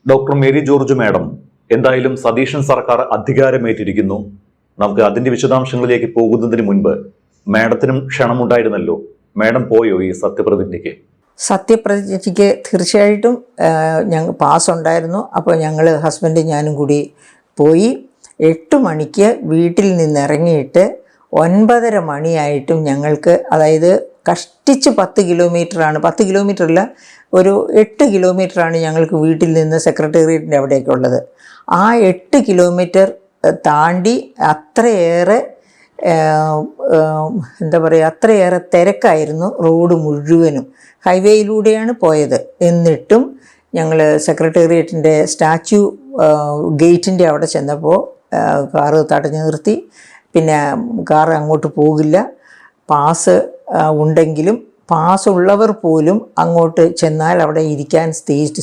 Doctor Mary George madam, എന്തായാലും സതീശൻ സർക്കാർ അധികാരമേറ്റിരിക്കുന്നു. നമുക്ക് അതിന്റെ വിശദാംശങ്ങളിലേക്ക് പോകുന്നതിന് മുൻപ് മാഡത്തിനും ക്ഷണമുണ്ടായിരുന്നല്ലോ. മാഡം പോയോ ഈ സത്യപ്രതിജ്ഞയ്ക്ക്? സത്യപ്രതിജ്ഞയ്ക്ക് തീർച്ചയായിട്ടും ഞങ്ങൾ പാസ് ഉണ്ടായിരുന്നു. അപ്പോൾ ഞങ്ങൾ ഹസ്ബൻഡും ഞാനും കൂടി പോയി. 8 മണിക്ക് വീട്ടിൽ നിന്ന് ഇറങ്ങിയിട്ട് 9:30 മണിയായിട്ടും ഞങ്ങൾക്ക്, അതായത് കഷ്ടിച്ച് 10 കിലോമീറ്ററാണ്, 10 കിലോമീറ്ററല്ല, ഒരു 8 കിലോമീറ്ററാണ് ഞങ്ങൾക്ക് വീട്ടിൽ നിന്ന് സെക്രട്ടേറിയറ്റിൻ്റെ അവിടേക്കുള്ളത്. ആ 8 കിലോമീറ്റർ താണ്ടി അത്രയേറെ അത്രയേറെ തിരക്കായിരുന്നു. റോഡ് മുഴുവനും ഹൈവേയിലൂടെയാണ് പോയത്. എന്നിട്ടും ഞങ്ങൾ സെക്രട്ടേറിയറ്റിൻ്റെ സ്റ്റാച്യു ഗേറ്റിൻ്റെ അവിടെ ചെന്നപ്പോൾ കാറ് തടഞ്ഞു നിർത്തി. പിന്നെ കാറ് അങ്ങോട്ട് പോകില്ല, പാസ് ഉണ്ടെങ്കിലും പാസ് ഉള്ളവർ പോലും അങ്ങോട്ട് ചെന്നാൽ അവിടെ ഇരിക്കാൻ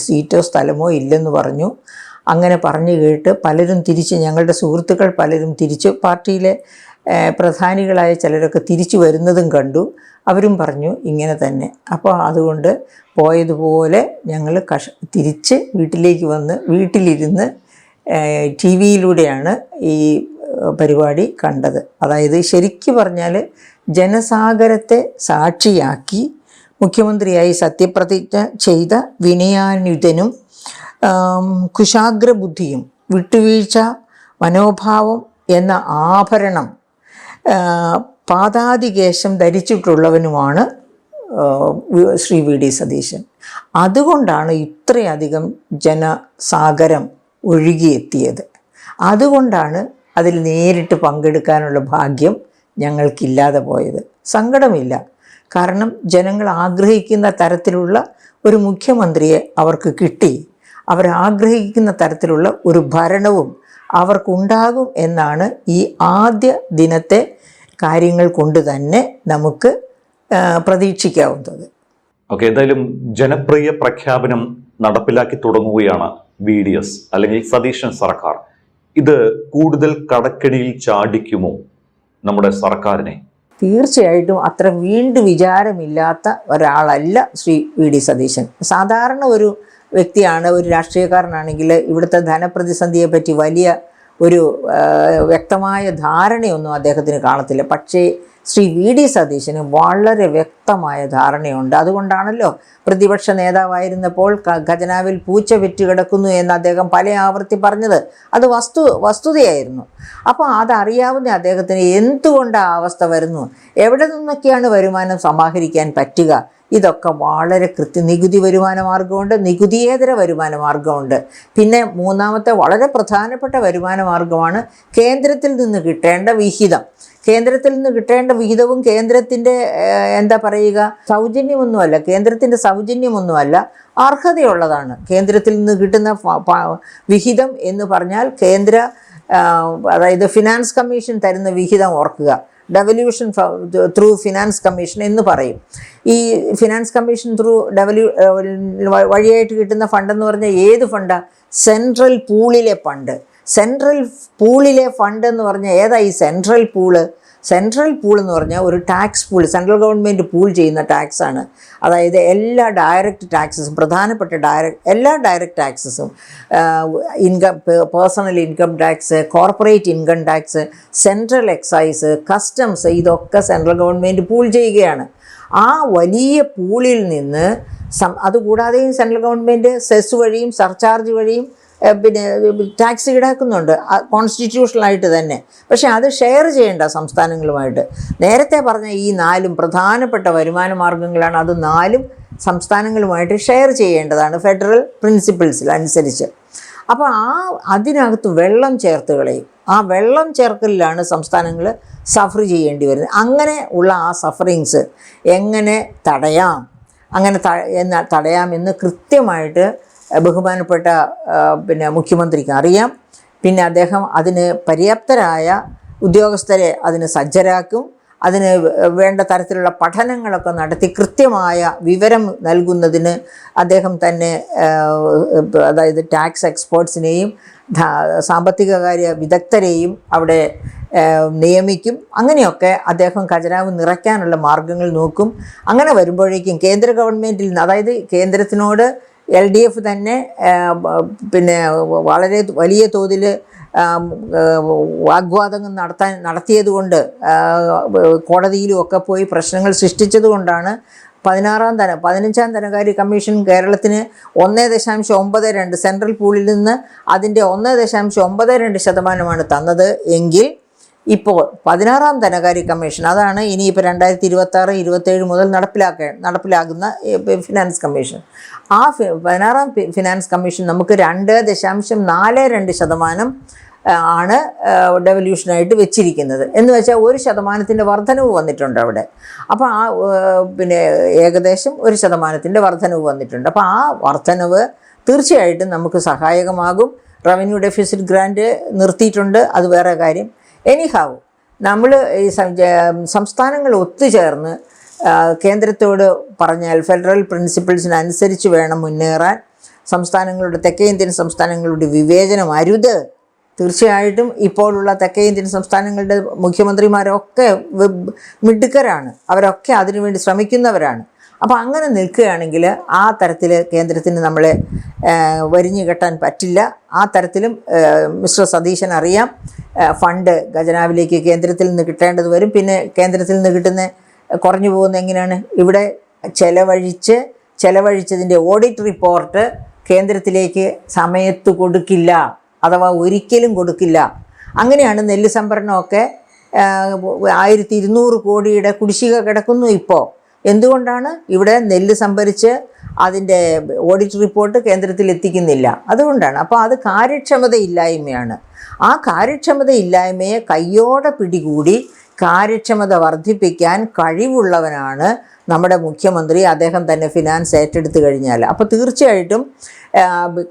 സീറ്റോ സ്ഥലമോ ഇല്ലെന്ന് പറഞ്ഞു. അങ്ങനെ പറഞ്ഞു കേട്ട് പലരും തിരിച്ച്, ഞങ്ങളുടെ സുഹൃത്തുക്കൾ പലരും തിരിച്ച്, പാർട്ടിയിലെ പ്രധാനികളായ ചിലരൊക്കെ തിരിച്ചു വരുന്നതും കണ്ടു. അവരും പറഞ്ഞു ഇങ്ങനെ തന്നെ. അപ്പോൾ അതുകൊണ്ട് പോയതുപോലെ ഞങ്ങൾ തിരിച്ച് വീട്ടിലേക്ക് വന്ന് വീട്ടിലിരുന്ന് ടി വിയിലൂടെയാണ് ഈ പരിപാടി കണ്ടത്. അതായത് ശരിക്കു പറഞ്ഞാൽ ജനസാഗരത്തെ സാക്ഷിയാക്കി മുഖ്യമന്ത്രിയായി സത്യപ്രതിജ്ഞ ചെയ്ത വിനയാന്വിതനും കുശാഗ്രബുദ്ധിയും വിട്ടുവീഴ്ച മനോഭാവം എന്ന ആഭരണം പാതാതികേശം ധരിച്ചിട്ടുള്ളവനുമാണ് ശ്രീ വി ഡി സതീശൻ. അതുകൊണ്ടാണ് ഇത്രയധികം ജനസാഗരം ഒഴുകിയെത്തിയത്. അതുകൊണ്ടാണ് അതിൽ നേരിട്ട് പങ്കെടുക്കാനുള്ള ഭാഗ്യം ഞങ്ങൾക്കില്ലാതെ പോയത്. സങ്കടമില്ല, കാരണം ജനങ്ങൾ ആഗ്രഹിക്കുന്ന തരത്തിലുള്ള ഒരു മുഖ്യമന്ത്രിയെ അവർക്ക് കിട്ടി. അവരാഗ്രഹിക്കുന്ന തരത്തിലുള്ള ഒരു ഭരണവും അവർക്കുണ്ടാകും എന്നാണ് ഈ ആദ്യ ദിനത്തെ കാര്യങ്ങൾ കൊണ്ട് തന്നെ നമുക്ക് പ്രതീക്ഷിക്കാവുന്നത്. ഓക്കെ, എന്തായാലും ജനപ്രിയ പ്രഖ്യാപനം നടപ്പിലാക്കി തുടങ്ങുകയാണ് VDS അല്ലെങ്കിൽ സതീശൻ സർക്കാർ. ഇത് കൂടുതൽ കടക്കെണിയിൽ ചാടിക്കുമോ നമ്മുടെ സർക്കാരിനെ? തീർച്ചയായിട്ടും അത്ര വിചാരമില്ലാത്ത ഒരാളല്ല ശ്രീ വി ഡി സതീശൻ. സാധാരണ ഒരു വ്യക്തിയാണ്, ഒരു രാഷ്ട്രീയക്കാരനാണെങ്കിൽ ഇവിടുത്തെ ധനപ്രതിസന്ധിയെ പറ്റി വലിയ ഒരു വ്യക്തമായ ധാരണയൊന്നും അദ്ദേഹത്തിന് കാണത്തില്ല. പക്ഷേ ശ്രീ വി ഡി സതീശന് വളരെ വ്യക്തമായ ധാരണയുണ്ട്. അതുകൊണ്ടാണല്ലോ പ്രതിപക്ഷ നേതാവായിരുന്നപ്പോൾ ഖജനാവിൽ പൂച്ച വിറ്റ് കിടക്കുന്നു എന്ന് അദ്ദേഹം പല ആവർത്തി പറഞ്ഞത്. അത് വസ്തുതയായിരുന്നു. അപ്പോൾ അതറിയാവുന്ന അദ്ദേഹത്തിന് എന്തുകൊണ്ട് ആ അവസ്ഥ വരുന്നു, എവിടെ നിന്നൊക്കെയാണ് വരുമാനം സമാഹരിക്കാൻ പറ്റുക, ഇതൊക്കെ വളരെ നികുതി വരുമാന മാർഗമുണ്ട്, നികുതിയേതര വരുമാന മാർഗമുണ്ട്. പിന്നെ മൂന്നാമത്തെ വളരെ പ്രധാനപ്പെട്ട വരുമാന മാർഗമാണ് കേന്ദ്രത്തിൽ നിന്ന് കിട്ടേണ്ട വിഹിതം. കേന്ദ്രത്തിൽ നിന്ന് കിട്ടേണ്ട വിഹിതവും കേന്ദ്രത്തിൻ്റെ സൗജന്യമൊന്നുമല്ല, കേന്ദ്രത്തിൻ്റെ സൗജന്യമൊന്നുമല്ല, അർഹതയുള്ളതാണ്. കേന്ദ്രത്തിൽ നിന്ന് കിട്ടുന്ന വിഹിതം എന്ന് പറഞ്ഞാൽ അതായത് ഫിനാൻസ് കമ്മീഷൻ തരുന്ന വിഹിതം ഓർക്കുക. ഡെവല്യൂഷൻ ത്രൂ ഫിനാൻസ് കമ്മീഷൻ എന്ന് പറയും. ഈ ഫിനാൻസ് കമ്മീഷൻ ത്രൂ വഴിയായിട്ട് കിട്ടുന്ന ഫണ്ടെന്ന് പറഞ്ഞാൽ ഏത് ഫണ്ടാണ്? സെൻട്രൽ പൂളിലെ ഫണ്ട്. സെൻട്രൽ പൂളിലെ ഫണ്ട് എന്ന് പറഞ്ഞാൽ ഏതാ ഈ സെൻട്രൽ പൂള്? സെൻട്രൽ പൂൾ എന്ന് പറഞ്ഞാൽ ഒരു tax pool, central government pool ചെയ്യുന്ന ടാക്സാണ്. അതായത് എല്ലാ ഡയറക്റ്റ് ടാക്സസും, പ്രധാനപ്പെട്ട എല്ലാ ഡയറക്റ്റ് ടാക്സസും, personal income tax, corporate income tax, central excise, customs, ഇതൊക്കെ സെൻട്രൽ ഗവൺമെൻറ് പൂൾ ചെയ്യുകയാണ്. ആ വലിയ പൂളിൽ നിന്ന് അതുകൂടാതെയും സെൻട്രൽ ഗവൺമെൻറ് സെസ് വഴിയും സർചാർജ് വഴിയും പിന്നെ ടാക്സ് ഈടാക്കുന്നുണ്ട് കോൺസ്റ്റിറ്റ്യൂഷണലായിട്ട് തന്നെ. പക്ഷേ അത് ഷെയർ ചെയ്യേണ്ട സംസ്ഥാനങ്ങളുമായിട്ട്. നേരത്തെ പറഞ്ഞ ഈ 4 പ്രധാനപ്പെട്ട വരുമാന മാർഗങ്ങളാണ്. അത് 4 സംസ്ഥാനങ്ങളുമായിട്ട് ഷെയർ ചെയ്യേണ്ടതാണ് ഫെഡറൽ പ്രിൻസിപ്പിൾസിൽ അനുസരിച്ച്. അപ്പോൾ അതിനകത്ത് വെള്ളം ചേർത്ത് കളയും. ആ വെള്ളം ചേർക്കലിലാണ് സംസ്ഥാനങ്ങൾ സഫർ ചെയ്യേണ്ടി വരുന്നത്. അങ്ങനെ ഉള്ള ആ സഫറിങ്സ് എങ്ങനെ തടയാമെന്ന് കൃത്യമായിട്ട് ബഹുമാനപ്പെട്ട മുഖ്യമന്ത്രിക്ക് അറിയാം. പിന്നെ അദ്ദേഹം അതിന് പര്യാപ്തരായ ഉദ്യോഗസ്ഥരെ അതിന് സജ്ജരാക്കും. അതിന് വേണ്ട തരത്തിലുള്ള പഠനങ്ങളൊക്കെ നടത്തി കൃത്യമായ വിവരം നൽകുന്നതിന് അദ്ദേഹം തന്നെ അതായത് ടാക്സ് എക്സ്പേർട്സിനെയും സാമ്പത്തിക കാര്യ വിദഗ്ധരെയും അവിടെ നിയമിക്കും. അങ്ങനെയൊക്കെ അദ്ദേഹം ഖജനാവ് നിറയ്ക്കാനുള്ള മാർഗങ്ങൾ നോക്കും. അങ്ങനെ വരുമ്പോഴേക്കും കേന്ദ്ര ഗവൺമെൻറ്റിൽ നിന്ന്, അതായത് കേന്ദ്രത്തിനോട് LDF തന്നെ പിന്നെ വളരെ വലിയ തോതിൽ വാഗ്വാദങ്ങൾ നടത്തിയതുകൊണ്ട് കോടതിയിലും ഒക്കെ പോയി പ്രശ്നങ്ങൾ സൃഷ്ടിച്ചതുകൊണ്ടാണ് 15ാം ധനകാര്യ കമ്മീഷൻ കേരളത്തിന് 1.92 സെൻട്രൽ പൂളിൽ നിന്ന് അതിൻ്റെ 1.92% തന്നത് എങ്കിൽ ഇപ്പോൾ 16ാം ധനകാര്യ കമ്മീഷൻ, അതാണ് ഇനിയിപ്പോൾ 2026-27 മുതൽ നടപ്പിലാകുന്ന ഫിനാൻസ് കമ്മീഷൻ, ആ 16ാം ഫിനാൻസ് കമ്മീഷൻ നമുക്ക് 2.42% ആണ് ഡെവല്യൂഷനായിട്ട് വെച്ചിരിക്കുന്നത്. എന്ന് വെച്ചാൽ 1% വർധനവ് വന്നിട്ടുണ്ട് അവിടെ. അപ്പോൾ ആ പിന്നെ ഏകദേശം 1% വർധനവ് വന്നിട്ടുണ്ട്. അപ്പോൾ ആ വർധനവ് തീർച്ചയായിട്ടും നമുക്ക് സഹായകമാകും. റവന്യൂ ഡെഫിസിറ്റ് ഗ്രാൻറ്റ് നിർത്തിയിട്ടുണ്ട്, അത് വേറെ കാര്യം. എനിഹാവ് നമ്മൾ ഈ സംസ്ഥാനങ്ങൾ ഒത്തുചേർന്ന് കേന്ദ്രത്തോട് പറഞ്ഞാൽ ഫെഡറൽ പ്രിൻസിപ്പിൾസിനനുസരിച്ച് വേണം മുന്നേറാൻ. സംസ്ഥാനങ്ങളുടെ തെക്കേ ഇന്ത്യൻ സംസ്ഥാനങ്ങളുടെ വിവേചനം അരുത്. തീർച്ചയായിട്ടും ഇപ്പോഴുള്ള തെക്കേ ഇന്ത്യൻ സംസ്ഥാനങ്ങളുടെ മുഖ്യമന്ത്രിമാരൊക്കെ മിടുക്കരാണ്, അവരൊക്കെ അതിനുവേണ്ടി ശ്രമിക്കുന്നവരാണ്. അപ്പോൾ അങ്ങനെ നിൽക്കുകയാണെങ്കിൽ ആ തരത്തിൽ കേന്ദ്രത്തിന് നമ്മളെ വരിഞ്ഞു കെട്ടാൻ പറ്റില്ല. ആ തരത്തിലും മിസ്റ്റർ സതീശൻ അറിയാം, ഫണ്ട് ഖജനാവിലേക്ക് കേന്ദ്രത്തിൽ നിന്ന് കിട്ടേണ്ടത് വരും. പിന്നെ കേന്ദ്രത്തിൽ നിന്ന് കിട്ടുന്ന കുറഞ്ഞു പോകുന്ന എങ്ങനെയാണ്? ഇവിടെ ചെലവഴിച്ചതിൻ്റെ ഓഡിറ്റ് റിപ്പോർട്ട് കേന്ദ്രത്തിലേക്ക് സമയത്ത് കൊടുക്കില്ല, അഥവാ ഒരിക്കലും കൊടുക്കില്ല. അങ്ങനെയാണ് നെല്ല് സംഭരണമൊക്കെ 1200 കോടിയുടെ കുടിശ്ശിക കിടക്കുന്നു ഇപ്പോൾ. എന്തുകൊണ്ടാണ്? ഇവിടെ നെല്ല് സംഭരിച്ച് അതിൻ്റെ ഓഡിറ്റ് റിപ്പോർട്ട് കേന്ദ്രത്തിൽ എത്തിക്കുന്നില്ല, അതുകൊണ്ടാണ്. അപ്പോൾ അത് കാര്യക്ഷമതയില്ലായ്മയാണ്. ആ കാര്യക്ഷമതയില്ലായ്മയെ കയ്യോടെ പിടികൂടി കാര്യക്ഷമത വർദ്ധിപ്പിക്കാൻ കഴിവുള്ളവനാണ് നമ്മുടെ മുഖ്യമന്ത്രി. അദ്ദേഹം തന്നെ ഫിനാൻസ് ഏറ്റെടുത്തു കഴിഞ്ഞാൽ അപ്പോൾ തീർച്ചയായിട്ടും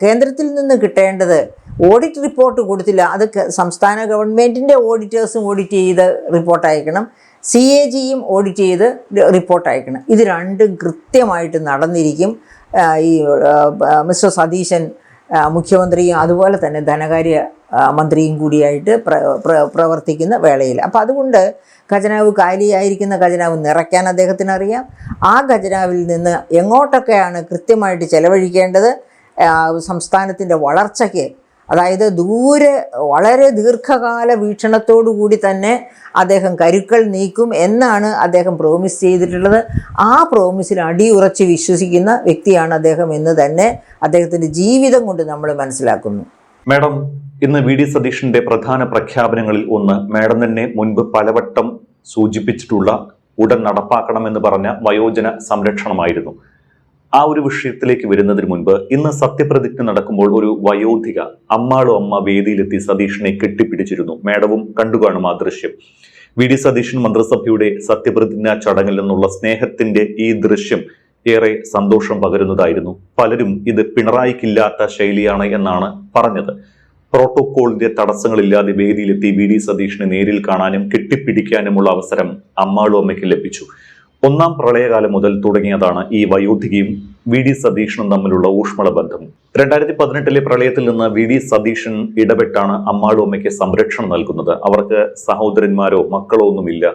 കേന്ദ്രത്തിൽ നിന്ന് കിട്ടേണ്ടത് ഓഡിറ്റ് റിപ്പോർട്ട് കൊടുത്തില്ല, അത് സംസ്ഥാന ഗവൺമെൻറ്റിൻ്റെ ഓഡിറ്റേഴ്സും ഓഡിറ്റ് ചെയ്ത് റിപ്പോർട്ട് അയക്കണം, CAGയും ഓഡിറ്റ് ചെയ്ത് റിപ്പോർട്ട് അയക്കണം. ഇത് രണ്ടും കൃത്യമായിട്ട് നടന്നിരിക്കും ഈ മിസ്റ്റർ സതീശൻ മുഖ്യമന്ത്രിയും അതുപോലെ തന്നെ ധനകാര്യ മന്ത്രിയും കൂടിയായിട്ട് പ്രവർത്തിക്കുന്ന വേളയിൽ. അപ്പോൾ അതുകൊണ്ട് ഖജനാവ് കാലിയായിരിക്കുന്ന ഖജനാവ് നിറയ്ക്കാൻ അദ്ദേഹത്തിന് അറിയാം. ആ ഖജനാവിൽ നിന്ന് എങ്ങോട്ടൊക്കെയാണ് കൃത്യമായിട്ട് ചെലവഴിക്കേണ്ടത് സംസ്ഥാനത്തിൻ്റെ വളർച്ചയ്ക്ക്, അതായത് വളരെ ദീർഘകാല വീക്ഷണത്തോടു കൂടി തന്നെ അദ്ദേഹം കരുക്കൾ നീക്കും എന്നാണ് അദ്ദേഹം പ്രോമിസ് ചെയ്തിട്ടുള്ളത്. ആ പ്രോമിസിൽ അടിയുറച്ച് വിശ്വസിക്കുന്ന വ്യക്തിയാണ് അദ്ദേഹം എന്ന് തന്നെ അദ്ദേഹത്തിൻ്റെ ജീവിതം കൊണ്ട് നമ്മൾ മനസ്സിലാക്കുന്നു. മാഡം, ഇന്ന് VD സതീഷിന്റെ പ്രധാന പ്രഖ്യാപനങ്ങളിൽ ഒന്ന് മാഡം തന്നെ മുൻപ് പലവട്ടം സൂചിപ്പിച്ചിട്ടുള്ള ഉടൻ നടപ്പാക്കണമെന്ന് പറഞ്ഞ വയോജന സംരക്ഷണമായിരുന്നു. ആ ഒരു വിഷയത്തിലേക്ക് വരുന്നതിന് മുൻപ് ഇന്ന് സത്യപ്രതിജ്ഞ നടക്കുമ്പോൾ ഒരു വയോധിക അമ്മ വേദിയിലെത്തി സതീഷിനെ കെട്ടിപ്പിടിച്ചിരുന്നു. മാഡവും കണ്ടുകാണും ആ ദൃശ്യം. VD സതീശൻ മന്ത്രിസഭയുടെ സത്യപ്രതിജ്ഞാ ചടങ്ങിൽ നിന്നുള്ള സ്നേഹത്തിന്റെ ഈ ദൃശ്യം ഏറെ സന്തോഷം പകരുന്നതായിരുന്നു. പലരും ഇത് പിണറായിക്കില്ലാത്ത ശൈലിയാണ് എന്നാണ് പറഞ്ഞത്. പ്രോട്ടോകോളിന്റെ തടസ്സങ്ങളില്ലാതെ വേദിയിലെത്തി VD സതീഷിനെ നേരിൽ കാണാനും കെട്ടിപ്പിടിക്കാനുമുള്ള അവസരം അമ്മയ്ക്ക് ലഭിച്ചു. ഒന്നാം പ്രളയകാലം മുതൽ തുടങ്ങിയതാണ് ഈ വയോധികയും VD സതീഷനും തമ്മിലുള്ള ഊഷ്മള ബന്ധം. 2018 പ്രളയത്തിൽ നിന്ന് VD സതീശൻ ഇടപെട്ടാണ് അമ്മയ്ക്ക് സംരക്ഷണം നൽകുന്നത്. അവർക്ക് സഹോദരന്മാരോ മക്കളോ ഒന്നുമില്ല.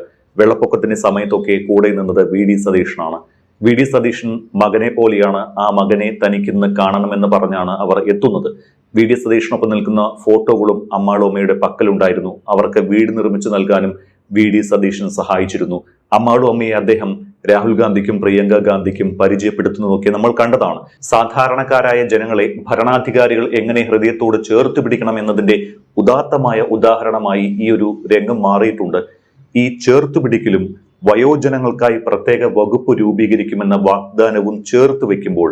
വെള്ളപ്പൊക്കത്തിന്റെ സമയത്തൊക്കെ കൂടെ നിന്നത് VD സതീഷനാണ്. VD സതീശൻ മകനെ പോലെയാണ്. ആ മകനെ തനിക്കിന്ന് കാണണമെന്ന് പറഞ്ഞാണ് അവർ എത്തുന്നത്. VD സതീഷിനൊപ്പം നിൽക്കുന്ന ഫോട്ടോകളും അമ്മയുടെ പക്കലുണ്ടായിരുന്നു. അവർക്ക് വീട് നിർമ്മിച്ചു നൽകാനും VD സതീശൻ സഹായിച്ചിരുന്നു. അമ്മയെ അദ്ദേഹം രാഹുൽ ഗാന്ധിക്കും പ്രിയങ്ക ഗാന്ധിക്കും പരിചയപ്പെടുത്തുന്നതൊക്കെ നമ്മൾ കണ്ടതാണ്. സാധാരണക്കാരായ ജനങ്ങളെ ഭരണാധികാരികൾ എങ്ങനെ ഹൃദയത്തോട് ചേർത്ത് പിടിക്കണം എന്നതിന്റെ ഉദാത്തമായ ഉദാഹരണമായി ഈ ഒരു രംഗം മാറിയിട്ടുണ്ട്. ഈ ചേർത്തുപിടിക്കലും വയോജനങ്ങൾക്കായി പ്രത്യേക വകുപ്പ് രൂപീകരിക്കുമെന്ന വാഗ്ദാനവും ചേർത്ത് വെക്കുമ്പോൾ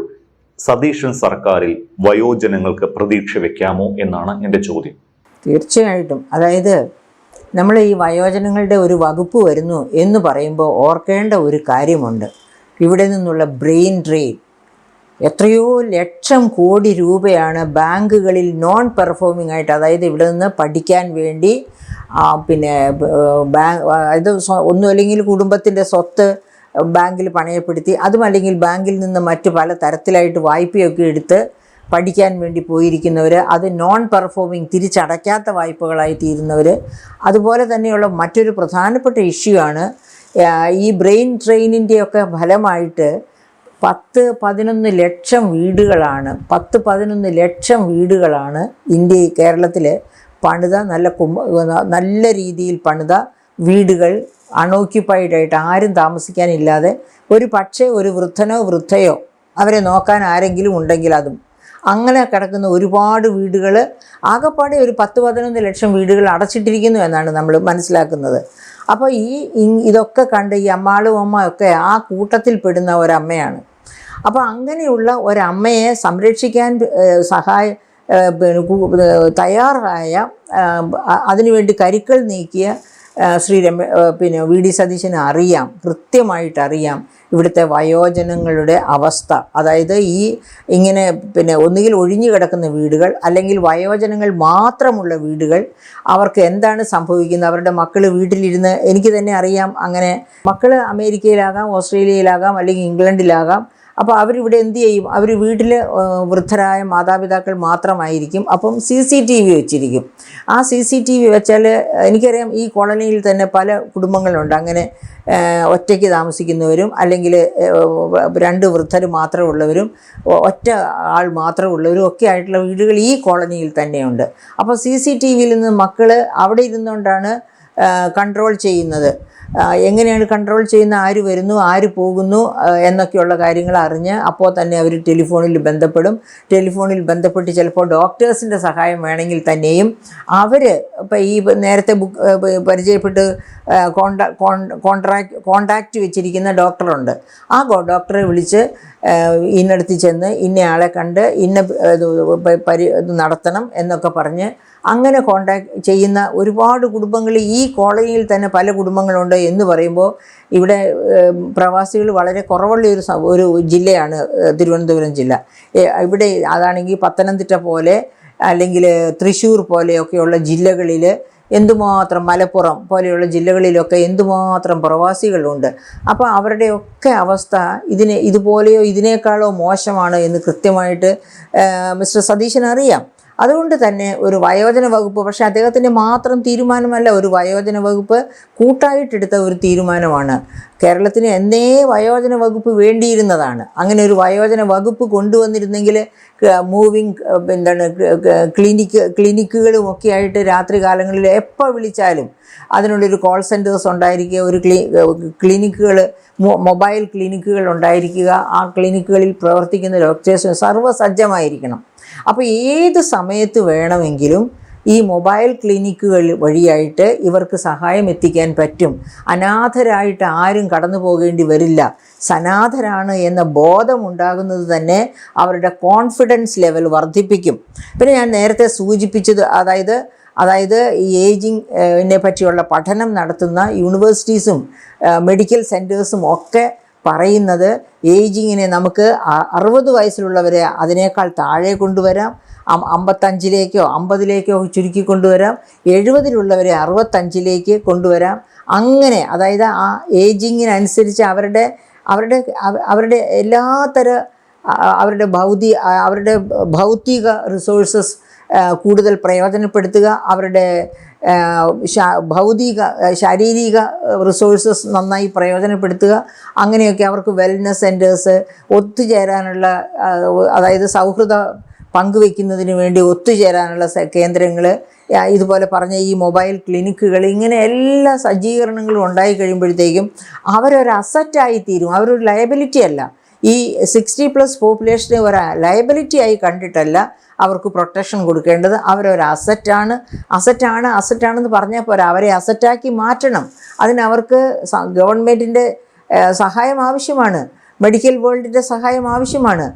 സതീശൻ സർക്കാരിൽ വയോജനങ്ങൾക്ക് പ്രതീക്ഷ വെക്കാമോ എന്നാണ് എൻ്റെ ചോദ്യം. തീർച്ചയായിട്ടും. അതായത് നമ്മൾ ഈ വയോജനങ്ങളുടെ ഒരു വകുപ്പ് വരുന്നു എന്ന് പറയുമ്പോൾ ഓർക്കേണ്ട ഒരു കാര്യമുണ്ട്. ഇവിടെ നിന്നുള്ള ബ്രെയിൻ ഡ്രെയിൻ എത്രയോ ലക്ഷം കോടി രൂപയാണ് ബാങ്കുകളിൽ നോൺ പെർഫോമിംഗ് ആയിട്ട്, അതായത് ഇവിടെ നിന്ന് പഠിക്കാൻ വേണ്ടി പിന്നെ അതായത് ഒന്നുമല്ലെങ്കിൽ കുടുംബത്തിൻ്റെ സ്വത്ത് ബാങ്കിൽ പണയപ്പെടുത്തി, അതുമല്ലെങ്കിൽ ബാങ്കിൽ നിന്ന് മറ്റു പല തരത്തിലായിട്ട് വായ്പയൊക്കെ എടുത്ത് പഠിക്കാൻ വേണ്ടി പോയിരിക്കുന്നവർ, അത് നോൺ പെർഫോമിംഗ് തിരിച്ചടയ്ക്കാത്ത വായ്പകളായി തീരുന്നവർ. അതുപോലെ തന്നെയുള്ള മറ്റൊരു പ്രധാനപ്പെട്ട ഇഷ്യൂ ആണ് ഈ ബ്രെയിൻ ട്രെയിനിൻ്റെയൊക്കെ ഫലമായിട്ട് 10-11 ലക്ഷം വീടുകളാണ് 10-11 ലക്ഷം വീടുകളാണ് കേരളത്തിൽ പണിത നല്ല രീതിയിൽ പണിത വീടുകൾ അൺഓക്യുപ്പൈഡായിട്ട് ആരും താമസിക്കാനില്ലാതെ ഒരു വൃദ്ധനോ വൃദ്ധയോ അവരെ നോക്കാൻ ആരെങ്കിലും ഉണ്ടെങ്കിൽ അതും അങ്ങനെ കിടക്കുന്ന ഒരുപാട് വീടുകൾ, ആകെപ്പാടെ ഒരു 10-11 ലക്ഷം വീടുകൾ അടച്ചിട്ടിരിക്കുന്നു എന്നാണ് നമ്മൾ മനസ്സിലാക്കുന്നത്. അപ്പോൾ ഇതൊക്കെ കണ്ട് ഈ അമ്മാളും അമ്മയൊക്കെ ആ കൂട്ടത്തിൽ പെടുന്ന ഒരമ്മയാണ്. അപ്പോൾ അങ്ങനെയുള്ള ഒരമ്മയെ സംരക്ഷിക്കാൻ തയ്യാറായ, അതിനുവേണ്ടി കരുക്കൾ നീക്കിയ വി ഡി സതീശന് കൃത്യമായിട്ട് അറിയാം ഇവിടുത്തെ വയോജനങ്ങളുടെ അവസ്ഥ. അതായത് ഇങ്ങനെ ഒന്നുകിൽ ഒഴിഞ്ഞു കിടക്കുന്ന വീടുകൾ, അല്ലെങ്കിൽ വയോജനങ്ങൾ മാത്രമുള്ള വീടുകൾ, അവർക്ക് എന്താണ് സംഭവിക്കുന്നത്. അവരുടെ മക്കൾ വീട്ടിലിരുന്ന്, എനിക്ക് തന്നെ അറിയാം, അങ്ങനെ മക്കൾ അമേരിക്കയിലാകാം, ഓസ്ട്രേലിയയിലാകാം, അല്ലെങ്കിൽ ഇംഗ്ലണ്ടിലാകാം. അപ്പോൾ അവരിവിടെ എന്ത് ചെയ്യും? അവർ വീട്ടിൽ വൃദ്ധരായ മാതാപിതാക്കൾ മാത്രമായിരിക്കും. അപ്പം CCTV വെച്ചിരിക്കും. ആ CCTV വെച്ചാൽ എനിക്കറിയാം ഈ കോളനിയിൽ തന്നെ പല കുടുംബങ്ങളുണ്ട് അങ്ങനെ ഒറ്റയ്ക്ക് താമസിക്കുന്നവരും, അല്ലെങ്കിൽ 2 വൃദ്ധർ മാത്രമുള്ളവരും, ഒറ്റ ആൾ മാത്രമുള്ളവരും ഒക്കെ ആയിട്ടുള്ള വീടുകൾ ഈ കോളനിയിൽ തന്നെയുണ്ട്. അപ്പോൾ CCTVയിൽ നിന്ന് മക്കൾ അവിടെ ഇരുന്നുകൊണ്ടാണ് കൺട്രോൾ ചെയ്യുന്നത്. എങ്ങനെയാണ് കൺട്രോൾ ചെയ്യുന്ന, ആര് വരുന്നു ആര് പോകുന്നു എന്നൊക്കെയുള്ള കാര്യങ്ങൾ അറിഞ്ഞ് അപ്പോൾ തന്നെ അവർ ടെലിഫോണിൽ ബന്ധപ്പെട്ട് ചിലപ്പോൾ ഡോക്ടേഴ്സിൻ്റെ സഹായം വേണമെങ്കിൽ തന്നെയും അവർ ഇപ്പോൾ ഈ നേരത്തെ പരിചയപ്പെട്ട് കോൺടാക്റ്റ് വെച്ചിരിക്കുന്ന ഡോക്ടറുണ്ട്. ആ ഡോക്ടറെ വിളിച്ച് ഇന്നടത്ത് ചെന്ന് ഇന്നയാളെ കണ്ട് നടത്തണം എന്നൊക്കെ പറഞ്ഞ് അങ്ങനെ കോണ്ടാക്ട് ചെയ്യുന്ന ഒരുപാട് കുടുംബങ്ങൾ ഈ കോളനിയിൽ തന്നെ പല കുടുംബങ്ങളുണ്ട് എന്ന് പറയുമ്പോൾ ഇവിടെ പ്രവാസികൾ വളരെ കുറവുള്ള ഒരു ജില്ലയാണ് തിരുവനന്തപുരം ജില്ല. ഇവിടെ അതാണെങ്കിൽ പത്തനംതിട്ട പോലെ അല്ലെങ്കിൽ തൃശ്ശൂർ പോലെയൊക്കെയുള്ള ജില്ലകളിൽ എന്തുമാത്രം, മലപ്പുറം പോലെയുള്ള ജില്ലകളിലൊക്കെ എന്തുമാത്രം പ്രവാസികളുണ്ട്. അപ്പോൾ അവരുടെയൊക്കെ അവസ്ഥ ഇതുപോലെയോ ഇതിനേക്കാളോ മോശമാണ് എന്ന് കൃത്യമായിട്ട് മിസ്റ്റർ സതീശന് അറിയാം. അതുകൊണ്ട് തന്നെ ഒരു വയോജന വകുപ്പ്, പക്ഷേ അദ്ദേഹത്തിൻ്റെ മാത്രം തീരുമാനമല്ല, ഒരു വയോജന വകുപ്പ് കൂട്ടായിട്ടെടുത്ത ഒരു തീരുമാനമാണ്. കേരളത്തിന് എന്നേ വയോജന വകുപ്പ് വേണ്ടിയിരുന്നതാണ്. അങ്ങനെ ഒരു വയോജന വകുപ്പ് കൊണ്ടുവന്നിരുന്നെങ്കിൽ ക്ലിനിക്കുകളും ഒക്കെ ആയിട്ട് രാത്രി കാലങ്ങളിൽ എപ്പോൾ വിളിച്ചാലും അതിനുള്ളൊരു കോൾ സെൻറ്റേഴ്സ് ഉണ്ടായിരിക്കുക, മൊബൈൽ ക്ലിനിക്കുകൾ ഉണ്ടായിരിക്കുക, ആ ക്ലിനിക്കുകളിൽ പ്രവർത്തിക്കുന്ന ഡോക്ടേഴ്സ് സർവ്വസജ്ജമായിരിക്കണം. അപ്പോൾ ഏത് സമയത്ത് വേണമെങ്കിലും ഈ മൊബൈൽ ക്ലിനിക്കുകൾ വഴിയായിട്ട് ഇവർക്ക് സഹായം എത്തിക്കാൻ പറ്റും. അനാഥരായിട്ട് ആരും കടന്നു പോകേണ്ടി വരില്ല. സനാഥരാണ് എന്ന ബോധമുണ്ടാകുന്നത് തന്നെ അവരുടെ കോൺഫിഡൻസ് ലെവൽ വർദ്ധിപ്പിക്കും. പിന്നെ ഞാൻ നേരത്തെ സൂചിപ്പിച്ചത്, അതായത് ഈ ഏജിങ്ങിനെ പറ്റിയുള്ള പഠനം നടത്തുന്ന യൂണിവേഴ്സിറ്റീസും മെഡിക്കൽ സെൻറ്റേഴ്സും ഒക്കെ പറയുന്നത് ഏജിങ്ങിനെ നമുക്ക് 60 വയസ്സിലുള്ളവരെ അതിനേക്കാൾ താഴെ കൊണ്ടുവരാം, 55-ലേക്കോ 50-ലേക്കോ ചുരുക്കി കൊണ്ടുവരാം, 70-ലുള്ളവരെ 65-ലേക്ക് കൊണ്ടുവരാം. അങ്ങനെ അതായത് ആ ഏജിങ്ങിനനുസരിച്ച് അവരുടെ എല്ലാത്തര അവരുടെ ഭൗതിക റിസോഴ്സസ് കൂടുതൽ പ്രയോജനപ്പെടുത്തുക, അവരുടെ ശാരീരിക റിസോഴ്സസ് നന്നായി പ്രയോജനപ്പെടുത്തുക. അങ്ങനെയൊക്കെ അവർക്ക് വെൽനസ് സെൻറ്റേഴ്സ്, ഒത്തുചേരാനുള്ള, അതായത് സൗഹൃദ പങ്കുവയ്ക്കുന്നതിന് വേണ്ടി ഒത്തുചേരാനുള്ള കേന്ദ്രങ്ങൾ, ഇതുപോലെ പറഞ്ഞ ഈ മൊബൈൽ ക്ലിനിക്കുകൾ, ഇങ്ങനെ എല്ലാ സജ്ജീകരണങ്ങളും ഉണ്ടായി കഴിയുമ്പോഴത്തേക്കും അവരൊരു അസറ്റായി തീരും. അവരൊരു ലയബിലിറ്റി അല്ല. ഈ 60+ പോപ്പുലേഷനെ ഒരു ലയബിലിറ്റി ആയി കണ്ടിട്ടല്ല അവർക്ക് പ്രൊട്ടക്ഷൻ കൊടുക്കേണ്ടത്. അവരൊരു അസറ്റാണെന്ന് പറഞ്ഞാൽ പോരാ, അവരെ അസറ്റാക്കി മാറ്റണം. അതിനവർക്ക് ഗവൺമെൻറ്റിൻ്റെ സഹായം ആവശ്യമാണ്, മെഡിക്കൽ വേൾഡിൻ്റെ സഹായം ആവശ്യമാണ്,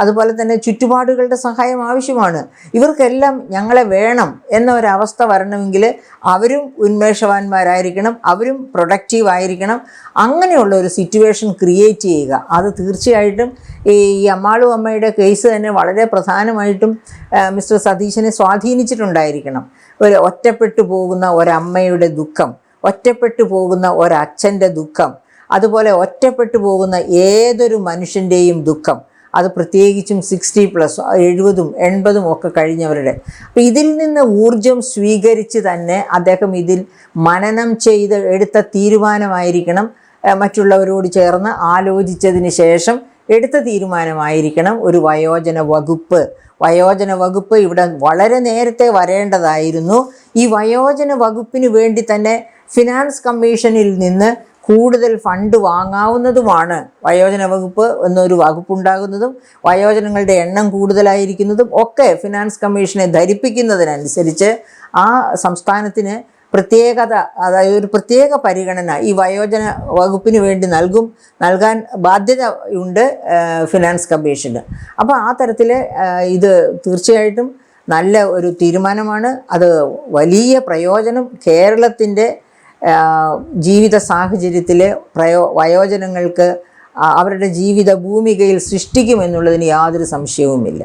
അതുപോലെ തന്നെ ചുറ്റുപാടുകളുടെ സഹായം ആവശ്യമാണ്. ഇവർക്കെല്ലാം ഞങ്ങളെ വേണം എന്ന ഒരവസ്ഥ വരണമെങ്കിൽ അവരും ഉന്മേഷവാന്മാരായിരിക്കണം, അവരും പ്രൊഡക്റ്റീവ് ആയിരിക്കണം. അങ്ങനെയുള്ള ഒരു സിറ്റുവേഷൻ ക്രിയേറ്റ് ചെയ്യുക, അത് തീർച്ചയായിട്ടും ഈ അമ്മാളും അമ്മയുടെ കേസ് തന്നെ വളരെ പ്രധാനമായിട്ടും മിസ്റ്റർ സതീശനെ സ്വാധീനിച്ചിട്ടുണ്ടായിരിക്കണം. ഒറ്റപ്പെട്ടു പോകുന്ന ഒരമ്മയുടെ ദുഃഖം, ഒറ്റപ്പെട്ടു പോകുന്ന ഒരച്ഛൻ്റെ ദുഃഖം, അതുപോലെ ഒറ്റപ്പെട്ടു പോകുന്ന ഏതൊരു മനുഷ്യൻ്റെയും ദുഃഖം, അത് പ്രത്യേകിച്ചും 60+, 70, 80 ഒക്കെ കഴിഞ്ഞവരുടെ. അപ്പോൾ ഇതിൽ നിന്ന് ഊർജം സ്വീകരിച്ച് തന്നെ അദ്ദേഹം ഇതിൽ മനനം ചെയ്ത് എടുത്ത തീരുമാനമായിരിക്കണം മറ്റുള്ളവരോട് ചേർന്ന് ആലോചിച്ചതിന് ശേഷം എടുത്ത തീരുമാനമായിരിക്കണം ഒരു വയോജന വകുപ്പ്. വയോജന വകുപ്പ് ഇവിടെ വളരെ നേരത്തെ വരേണ്ടതായിരുന്നു. ഈ വയോജന വകുപ്പിന് വേണ്ടി തന്നെ ഫിനാൻസ് കമ്മീഷനിൽ നിന്ന് കൂടുതൽ ഫണ്ട് വാങ്ങാവുന്നതുമാണ്. വയോജന വകുപ്പ് എന്നൊരു വകുപ്പുണ്ടാകുന്നതും വയോജനങ്ങളുടെ എണ്ണം കൂടുതലായിരിക്കുന്നതും ഒക്കെ ഫിനാൻസ് കമ്മീഷനെ ധരിപ്പിക്കുന്നതിനനുസരിച്ച് ആ സംസ്ഥാനത്തിന് പ്രത്യേകത, അതായത് ഒരു പ്രത്യേക പരിഗണന ഈ വയോജന വകുപ്പിന് വേണ്ടി നൽകാൻ ബാധ്യത ഉണ്ട് ഫിനാൻസ് കമ്മീഷന്. അപ്പോൾ ആ തരത്തിൽ ഇത് തീർച്ചയായിട്ടും നല്ല ഒരു തീരുമാനമാണ്. അത് വലിയ പ്രയോജനം കേരളത്തിൻ്റെ ജീവിത സാഹചര്യത്തിലെ വയോജനങ്ങൾക്ക് അവരുടെ ജീവിത ഭൂമികയിൽ സൃഷ്ടിക്കുമെന്നുള്ളതിന് യാതൊരു സംശയവുമില്ല.